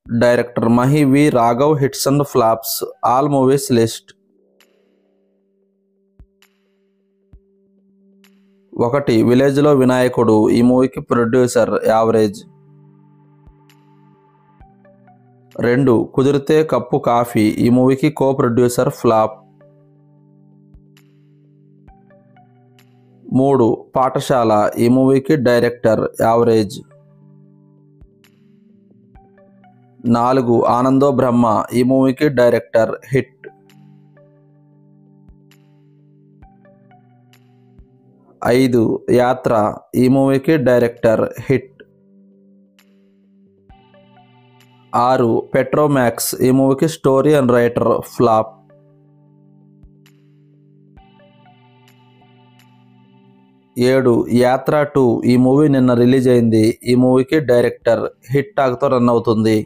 Director Mahi V Raghav. Hits and flops, all movies list. 1 విలేజ్లో వినాయకుడు. ఈ మూవీకి ప్రొడ్యూసర్ యావరేజ్. 2 కుదిరితే కప్పు కాఫీ. ఈ మూవీకి కో ప్రొడ్యూసర్ ఫ్లాప్. 3 పాఠశాల. ఈ మూవీకి డైరెక్టర్ యావరేజ్. 4 ఆనందో బ్రహ్మ. ఈ మూవీకి డైరెక్టర్ హిట్. 5 యాత్ర. ఈ మూవీకి డైరెక్టర్ హిట్. 6 పెట్రోమాక్స్. ఈ మూవీకి స్టోరీ అండ్ రైటర్ ఫ్లాప్. 7 యాత్ర 2. ఈ మూవీ నిన్న రిలీజ్ అయింది. ఈ మూవీకి డైరెక్టర్ హిట్ టాక్తో రన్ అవుతుంది.